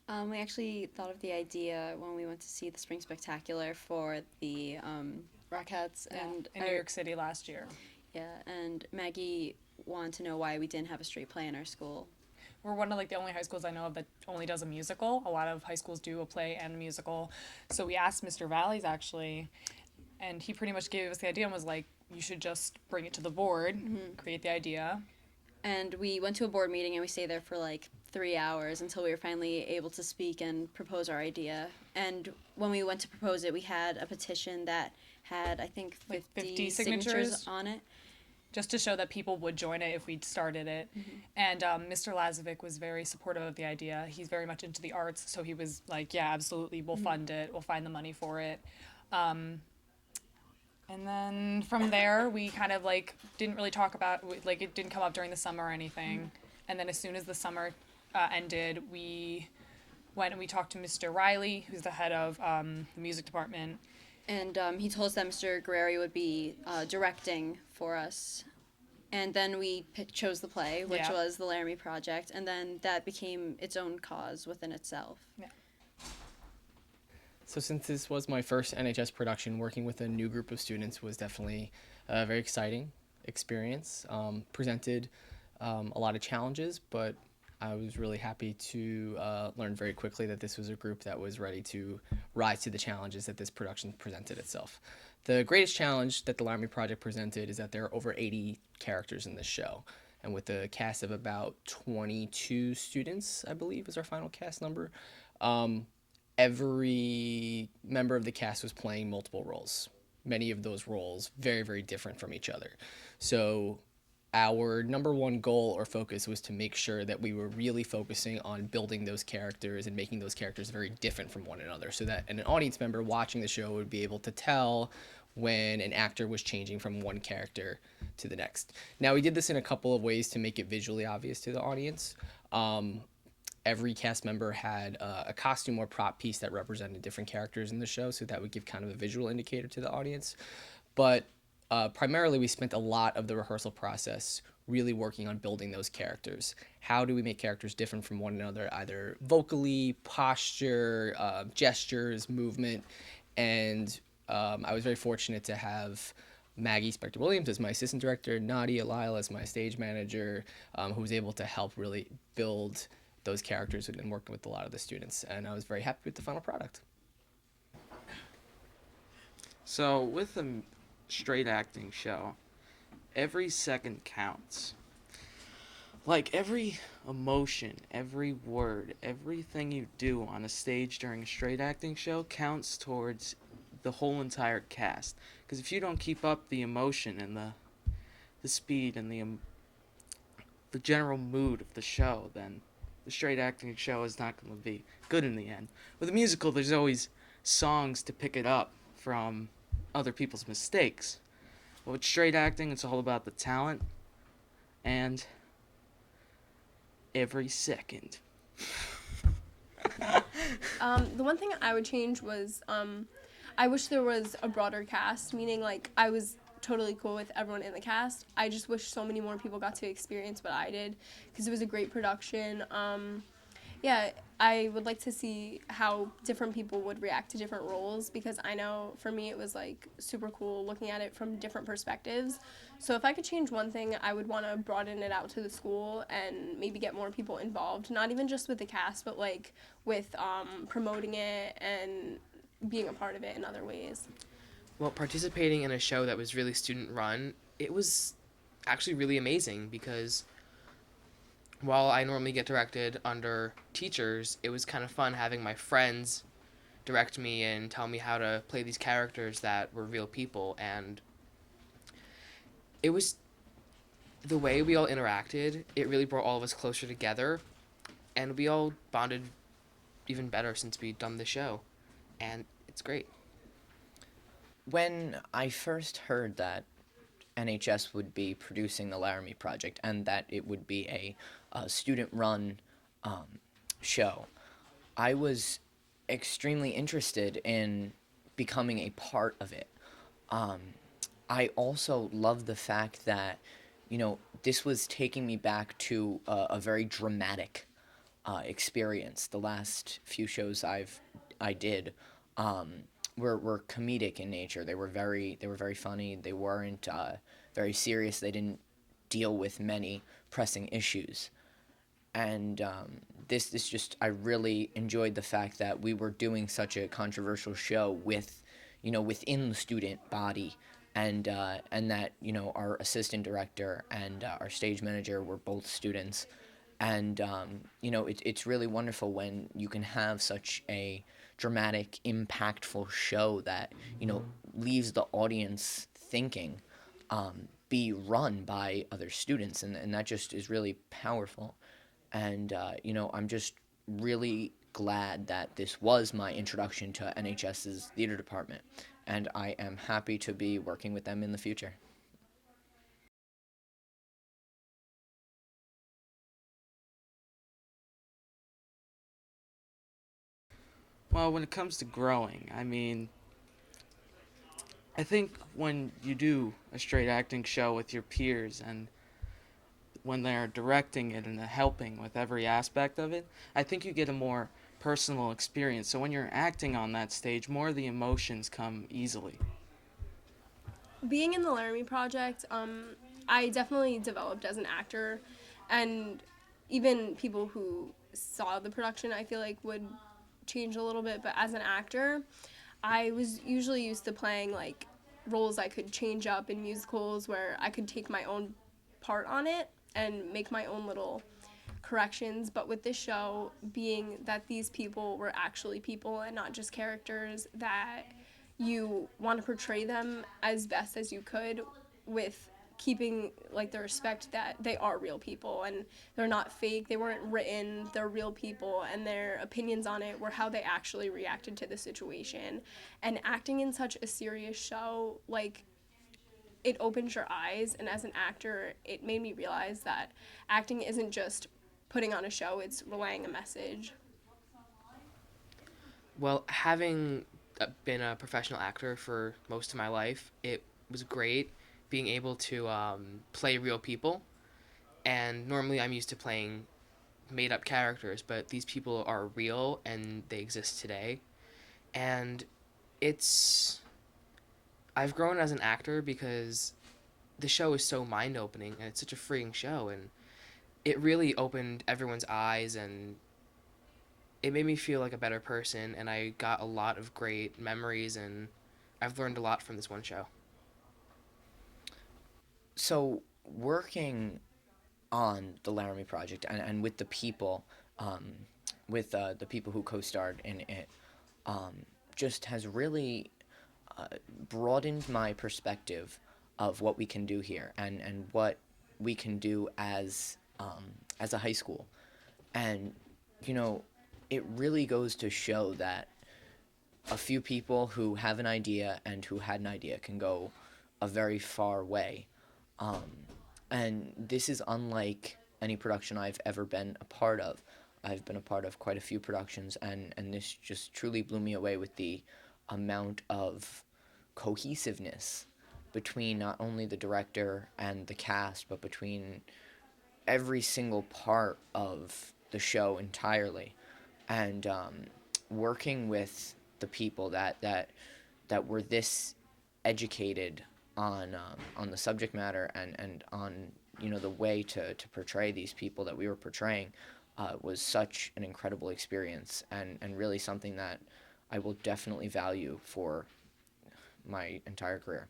We actually thought of the idea when we went to see the Spring Spectacular for the Rockettes, Yeah, and in New York City last year. yeah, and Maggie wanted to know why we didn't have a straight play in our school. We're one of the only high schools I know of that only does a musical. A lot of high schools do a play and a musical. So we asked Mr. Valleys actually, and he pretty much gave us the idea and was like, you should just bring it to the board, create the idea. And we went to a board meeting and we stayed there for like 3 hours until we were finally able to speak and propose our idea. And when we went to propose it, we had a petition that had, I think, Like 50 50 signatures signatures on it. just to show that people would join it if we'd started it. And Mr. Lazovic was very supportive of the idea. He's very much into the arts, so he was like, yeah, absolutely, we'll fund it, we'll find the money for it. And then from there, we kind of like didn't really talk about, like, it didn't come up during the summer or anything. And then as soon as the summer ended, we went and we talked to Mr. Riley, who's the head of the music department. And he told us that Mr. Guerreri would be directing for us. And then we chose the play, which Yeah. was the Laramie Project, and then that became its own cause within itself. Yeah. So since this was my first NHS production, working with a new group of students was definitely a very exciting experience. Presented a lot of challenges, but I was really happy to learn very quickly that this was a group that was ready to rise to the challenges that this production presented itself. The greatest challenge that the Laramie Project presented is that there are over 80 characters in this show. And with a cast of about 22 students, I believe is our final cast number, every member of the cast was playing multiple roles. Many of those roles very, very different from each other. So our number one goal or focus was to make sure that we were really focusing on building those characters and making those characters very different from one another so that an audience member watching the show would be able to tell when an actor was changing from one character to the next. Now, we did this in a couple of ways to make it visually obvious to the audience. Every cast member had a costume or prop piece that represented different characters in the show, so that would give kind of a visual indicator to the audience. But primarily, we spent a lot of the rehearsal process really working on building those characters. How do we make characters different from one another, either vocally, posture, gestures, movement? And I was very fortunate to have Maggie Spector Williams as my assistant director, Nadia Lyle as my stage manager, who was able to help really build those characters and working with a lot of the students. And I was very happy with the final product. So, with a straight acting show, every second counts. Like, every emotion, every word, everything you do on a stage during a straight acting show counts towards the whole entire cast. Because if you don't keep up the emotion and the speed and the general mood of the show, then the straight acting show is not going to be good in the end. With a musical, there's always songs to pick it up from other people's mistakes. But with straight acting, it's all about the talent and every second. The one thing I would change was I wish there was a broader cast, meaning like I was totally cool with everyone in the cast. I just wish so many more people got to experience what I did because it was a great production. Yeah, I would like to see how different people would react to different roles because I know for me it was like super cool looking at it from different perspectives. So if I could change one thing, I would want to broaden it out to the school and maybe get more people involved, not even just with the cast, but like with promoting it and being a part of it in other ways. Well, participating in a show that was really student run, it was actually really amazing because while I normally get directed under teachers, it was kind of fun having my friends direct me and tell me how to play these characters that were real people. And it was the way we all interacted, it really brought all of us closer together. And we all bonded even better since we'd done the show. And it's great. When I first heard that NHS would be producing the Laramie Project and that it would be a student-run show, I was extremely interested in becoming a part of it. I also love the fact that, this was taking me back to a very dramatic experience. The last few shows I did were comedic in nature. They were very funny. They weren't very serious. They didn't deal with many pressing issues. And this just I really enjoyed the fact that we were doing such a controversial show within the student body, and that our assistant director and our stage manager were both students, and it's really wonderful when you can have such a dramatic, impactful show that leaves the audience thinking, be run by other students, and that just is really powerful. And I'm just really glad that this was my introduction to NHS's theater department, and I am happy to be working with them in the future. Well, when it comes to growing, I mean, I think when you do a straight acting show with your peers and when they're directing it and helping with every aspect of it, I think you get a more personal experience. So when you're acting on that stage, more of the emotions come easily. Being in the Laramie Project, I definitely developed as an actor, and even people who saw the production, I feel like would change a little bit. But as an actor, I was usually used to playing like roles I could change up in musicals where I could take my own part on it and make my own little corrections. But with this show, being that these people were actually people and not just characters, that you want to portray them as best as you could with keeping like the respect that they are real people and they're not fake, they weren't written, they're real people, and their opinions on it were how they actually reacted to the situation. And acting in such a serious show, like, it opens your eyes, and as an actor it made me realize that acting isn't just putting on a show, it's relaying a message. Well, having been a professional actor for most of my life, it was great being able to play real people. And normally I'm used to playing made up characters, but these people are real and they exist today. And it's. I've grown as an actor because the show is so mind opening and it's such a freeing show. And it really opened everyone's eyes and it made me feel like a better person. And I got a lot of great memories and I've learned a lot from this one show. So working on the Laramie project, and with the people, um, with the people who co-starred in it, just has really broadened my perspective of what we can do here, and what we can do as a high school. And you know, it really goes to show that a few people who have an idea and who had an idea can go a very far way. Um, and this is unlike any production I've ever been a part of. I've been a part of quite a few productions, and this just truly blew me away with the amount of cohesiveness between not only the director and the cast, but between every single part of the show entirely. And working with the people that were this educated on the subject matter, and on the way to portray these people that we were portraying, was such an incredible experience, and really something that I will definitely value for my entire career.